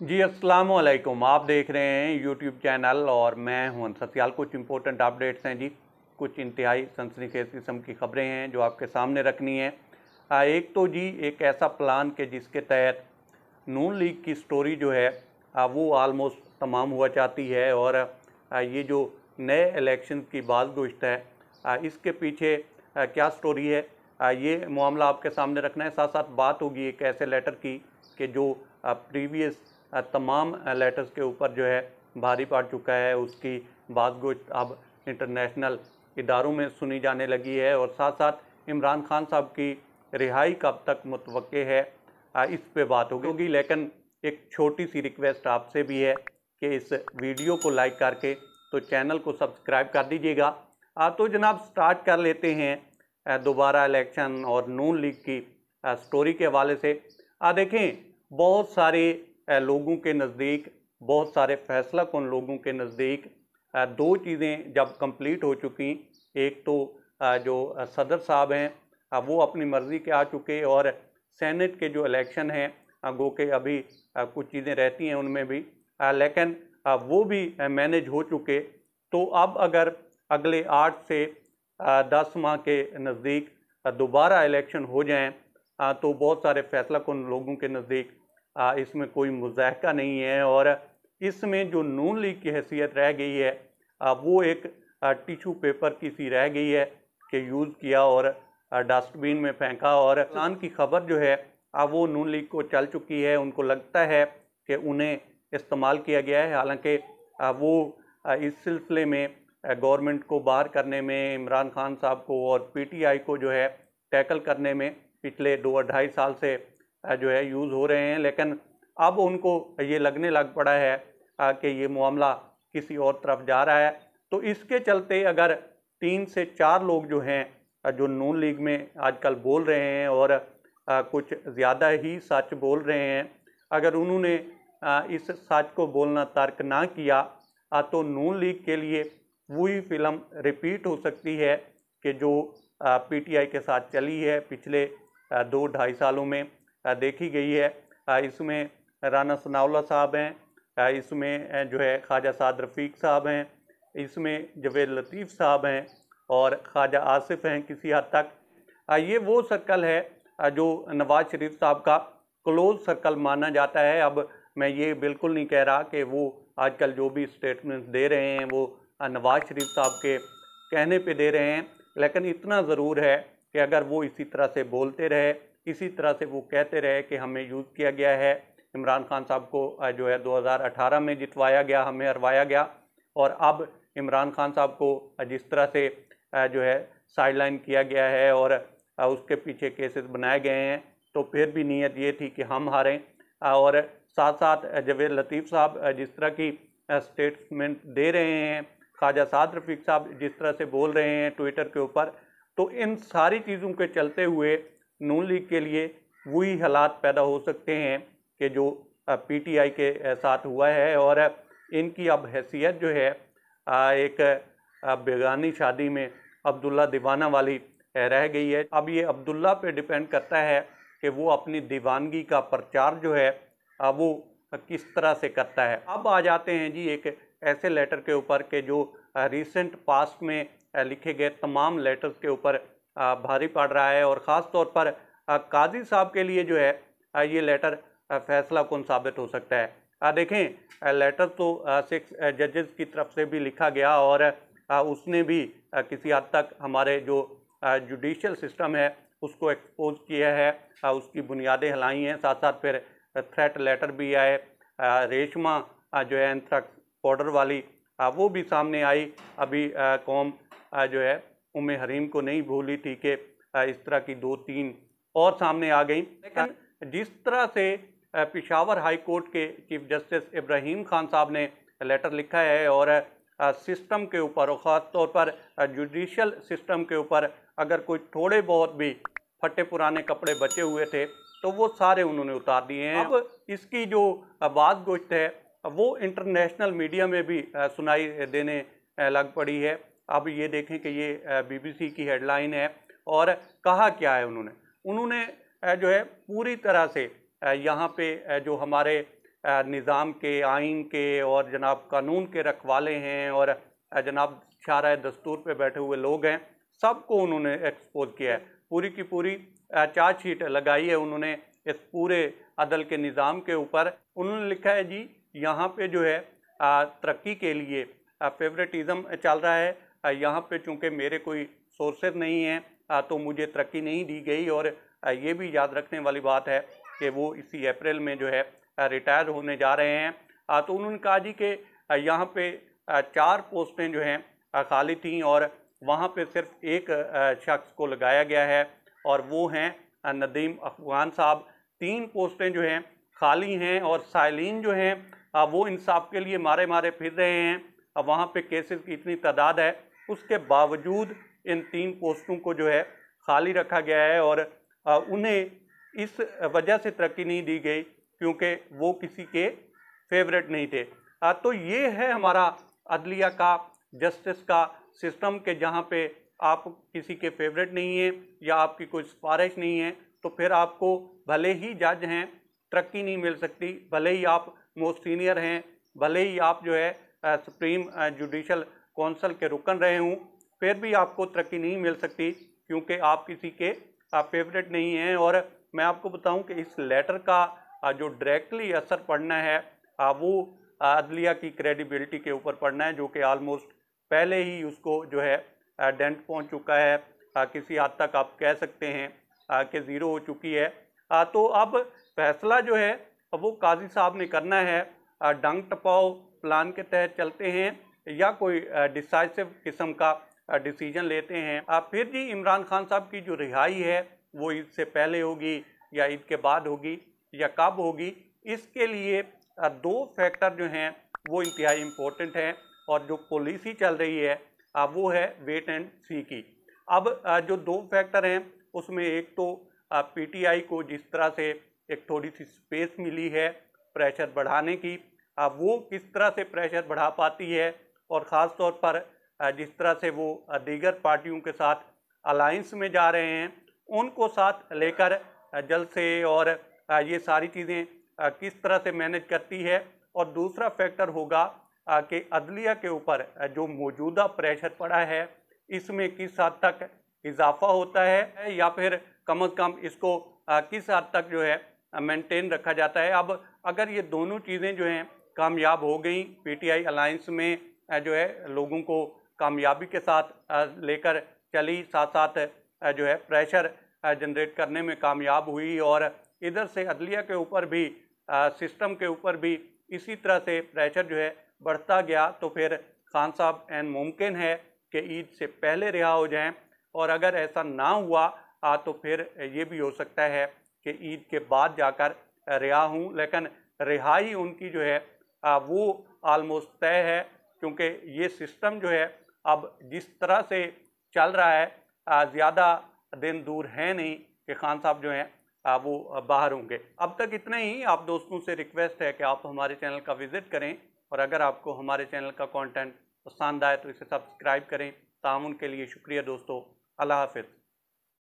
जी अस्सलाम वालेकुम। आप देख रहे हैं यूट्यूब चैनल और मैं हूं सत्याल। कुछ इंपॉर्टेंट अपडेट्स हैं जी, कुछ इंतहाई सनसनीखेज किस्म की खबरें हैं जो आपके सामने रखनी है। एक तो जी एक ऐसा प्लान के जिसके तहत नून लीग की स्टोरी जो है वो आलमोस्ट तमाम हुआ चाहती है और ये जो नए इलेक्शन की बाज़गुश्त है इसके पीछे क्या स्टोरी है ये मामला आपके सामने रखना है। साथ साथ बात होगी एक ऐसे लेटर की कि जो प्रीवियस तमाम लेटर्स के ऊपर जो है भारी पड़ चुका है, उसकी बाज़गुश्त अब इंटरनेशनल इदारों में सुनी जाने लगी है और साथ साथ इमरान खान साहब की रिहाई कब तक मुतवक्के है इस पे बात होगी। लेकिन एक छोटी सी रिक्वेस्ट आपसे भी है कि इस वीडियो को लाइक करके तो चैनल को सब्सक्राइब कर दीजिएगा। तो जनाब स्टार्ट कर लेते हैं दोबारा इलेक्शन और नून लीग की स्टोरी के हवाले से। देखें, बहुत सारे लोगों के नज़दीक, बहुत सारे फैसला कौन लोगों के नज़दीक दो चीज़ें जब कंप्लीट हो चुकी, एक तो जो सदर साहब हैं वो अपनी मर्ज़ी के आ चुके और सेनेट के जो इलेक्शन हैं गो के अभी कुछ चीज़ें रहती हैं उनमें भी, लेकिन वो भी मैनेज हो चुके। तो अब अगर अगले 8 से 10 माह के नज़दीक दोबारा इलेक्शन हो जाएं तो बहुत सारे फैसला कौन लोगों के नज़दीक इसमें कोई मुज़ाहका नहीं है और इसमें जो नून लीग की हैसियत रह गई है वो एक टिश्यू पेपर की सी रह गई है कि यूज़ किया और डस्टबिन में फेंका। और प्लान की खबर जो है वो नून लीग को चल चुकी है, उनको लगता है कि उन्हें इस्तेमाल किया गया है। हालांकि वो इस सिलसिले में गवर्नमेंट को बाहर करने में, इमरान खान साहब को और पीटीआई को जो है टैकल करने में पिछले 2-2.5 साल से जो है यूज़ हो रहे हैं, लेकिन अब उनको ये लगने लग पड़ा है कि ये मामला किसी और तरफ जा रहा है। तो इसके चलते अगर 3 से 4 लोग जो हैं जो नून लीग में आजकल बोल रहे हैं और कुछ ज़्यादा ही सच बोल रहे हैं, अगर उन्होंने इस सच को बोलना तर्क ना किया तो नून लीग के लिए वही फिल्म रिपीट हो सकती है कि जो पीटीआई के साथ चली है पिछले 2-2.5 सालों में देखी गई है। इसमें राना सनाउल्लाह साहब हैं, इसमें जो है ख्वाजा साद रफ़ीक साहब हैं, इसमें जवेद लतीफ़ साहब हैं और ख्वाजा आसिफ हैं किसी हद तक। ये वो सर्कल है जो नवाज़ शरीफ साहब का क्लोज सर्कल माना जाता है। अब मैं ये बिल्कुल नहीं कह रहा कि वो आजकल जो भी स्टेटमेंट्स दे रहे हैं वो नवाज़ शरीफ साहब के कहने पे दे रहे हैं, लेकिन इतना ज़रूर है कि अगर वो इसी तरह से बोलते रहे, इसी तरह से वो कहते रहे कि हमें यूज़ किया गया है, इमरान खान साहब को जो है 2018 में जितवाया गया, हमें हरवाया गया, और अब इमरान खान साहब को जिस तरह से जो है साइडलाइन किया गया है और उसके पीछे केसेस बनाए गए हैं, तो फिर भी नीयत ये थी कि हम हारें। और साथ साथ जवेद लतीफ़ साहब जिस तरह की स्टेटमेंट दे रहे हैं, ख्वाजा साद रफ़ीक साहब जिस तरह से बोल रहे हैं ट्विटर के ऊपर, तो इन सारी चीज़ों के चलते हुए नून लीग के लिए वही हालात पैदा हो सकते हैं कि जो पीटीआई के साथ हुआ है और इनकी अब हैसियत जो है एक बेगानी शादी में अब्दुल्ला दीवाना वाली रह गई है। अब ये अब्दुल्ला पे डिपेंड करता है कि वो अपनी दीवानगी का प्रचार जो है वो किस तरह से करता है। अब आ जाते हैं जी एक ऐसे लेटर के ऊपर के जो रिसेंट पास्ट में लिखे गए तमाम लेटर्स के ऊपर भारी पड़ रहा है और ख़ास तौर पर काजी साहब के लिए जो है ये लेटर फैसला कौन साबित हो सकता है। देखें, लेटर तो 6 जजेस की तरफ से भी लिखा गया और उसने भी किसी हद तक हमारे जो जुडिशल सिस्टम है उसको एक्सपोज किया है, उसकी बुनियादें हिलाई हैं। साथ साथ फिर थ्रेट लेटर भी आए, रेशमा जो है एंथ्रेक्स पाउडर वाली वो भी सामने आई। अभी कौम जो है उम्मे हरीम को नहीं भूली थी कि इस तरह की 2-3 और सामने आ गई। लेकिन जिस तरह से पेशावर हाई कोर्ट के चीफ जस्टिस इब्राहिम खान साहब ने लेटर लिखा है और सिस्टम के ऊपर और ख़ास तौर पर जुडिशल सिस्टम के ऊपर अगर कोई थोड़े बहुत भी फटे पुराने कपड़े बचे हुए थे तो वो सारे उन्होंने उतार दिए हैं। अब इसकी जो बात गोश्त है वो इंटरनेशनल मीडिया में भी सुनाई देने लग पड़ी है। अब ये देखें कि ये बीबीसी की हेडलाइन है और कहा क्या है उन्होंने जो है पूरी तरह से यहाँ पे जो हमारे निज़ाम के, आइन के और जनाब कानून के रखवाले हैं और जनाब शाराए दस्तूर पे बैठे हुए लोग हैं, सबको उन्होंने एक्सपोज किया है। पूरी की पूरी चार्जशीट लगाई है उन्होंने इस पूरे अदल के निज़ाम के ऊपर। उन्होंने लिखा है जी यहाँ पे जो है तरक्की के लिए फेवरेटिज़म चल रहा है, यहाँ पे चूँकि मेरे कोई सोर्सेज नहीं हैं तो मुझे तरक्की नहीं दी गई। और ये भी याद रखने वाली बात है कि वो इसी अप्रैल में जो है रिटायर होने जा रहे हैं। तो उन्होंने कहा जी कि यहाँ पे 4 पोस्टें जो हैं खाली थीं और वहाँ पे सिर्फ एक शख्स को लगाया गया है और वो हैं नदीम अफगान साहब। 3 पोस्टें जो हैं खाली हैं और साइलिन जो हैं वो इंसाफ के लिए मारे मारे फिर रहे हैं। वहाँ पे केसेस की इतनी तादाद है, उसके बावजूद इन 3 पोस्टों को जो है खाली रखा गया है और उन्हें इस वजह से तरक्की नहीं दी गई क्योंकि वो किसी के फेवरेट नहीं थे। तो ये है हमारा अदलिया का, जस्टिस का सिस्टम के जहाँ पे आप किसी के फेवरेट नहीं हैं या आपकी कोई सिफारिश नहीं है तो फिर आपको भले ही जज हैं तरक्की नहीं मिल सकती, भले ही आप मोस्ट सीनियर हैं, भले ही आप जो है सुप्रीम जुडिशल कौंसिल के रुकन रहे हों, फिर भी आपको तरक्की नहीं मिल सकती क्योंकि आप किसी के फेवरेट नहीं हैं। और मैं आपको बताऊं कि इस लेटर का जो डायरेक्टली असर पड़ना है वो अदलिया की क्रेडिबिलिटी के ऊपर पड़ना है, जो कि आलमोस्ट पहले ही उसको जो है डेंट पहुंच चुका है। किसी हद तक आप कह सकते हैं कि ज़ीरो हो चुकी है। तो अब फैसला जो है वो काजी साहब ने करना है, डंग टपाओ प्लान के तहत चलते हैं या कोई डिसाइसिव किस्म का डिसीजन लेते हैं। फिर जी इमरान खान साहब की जो रिहाई है वो ईद से पहले होगी या ईद के बाद होगी या कब होगी, इसके लिए 2 फैक्टर जो हैं वो इंतहाई इम्पोर्टेंट हैं और जो पॉलिसी चल रही है वो है वेट एंड सी की। अब जो 2 फैक्टर हैं उसमें एक तो पीटीआई को जिस तरह से एक थोड़ी सी स्पेस मिली है प्रेशर बढ़ाने की, वो किस तरह से प्रेशर बढ़ा पाती है और ख़ास तौर पर जिस तरह से वो दीगर पार्टियों के साथ अलायंस में जा रहे हैं उनको साथ लेकर जल्द से और ये सारी चीज़ें किस तरह से मैनेज करती है। और दूसरा फैक्टर होगा कि अदलिया के ऊपर जो मौजूदा प्रेशर पड़ा है इसमें किस हद तक इजाफा होता है या फिर कम अज़ कम इसको किस हद तक जो है मेंटेन रखा जाता है। अब अगर ये दोनों चीज़ें जो हैं कामयाब हो गई, पीटीआई अलायंस में जो है लोगों को कामयाबी के साथ लेकर चली, साथ साथ जो है प्रेशर जनरेट करने में कामयाब हुई और इधर से अदलिया के ऊपर भी सिस्टम के ऊपर भी इसी तरह से प्रेशर जो है बढ़ता गया, तो फिर खान साहब एन मुमकिन है कि ईद से पहले रिहा हो जाएं। और अगर ऐसा ना हुआ तो फिर ये भी हो सकता है कि ईद के बाद जाकर रिहा हूँ, लेकिन रिहाई उनकी जो है वो आलमोस्ट तय है क्योंकि ये सिस्टम जो है अब जिस तरह से चल रहा है ज़्यादा दिन दूर है नहीं कि खान साहब जो हैं वो बाहर होंगे। अब तक इतना ही। आप दोस्तों से रिक्वेस्ट है कि आप हमारे चैनल का विज़िट करें और अगर आपको हमारे चैनल का कंटेंट पसंद आए तो इसे सब्सक्राइब करें। तामुन के लिए शुक्रिया दोस्तों। अल्लाह हाफ़िज़।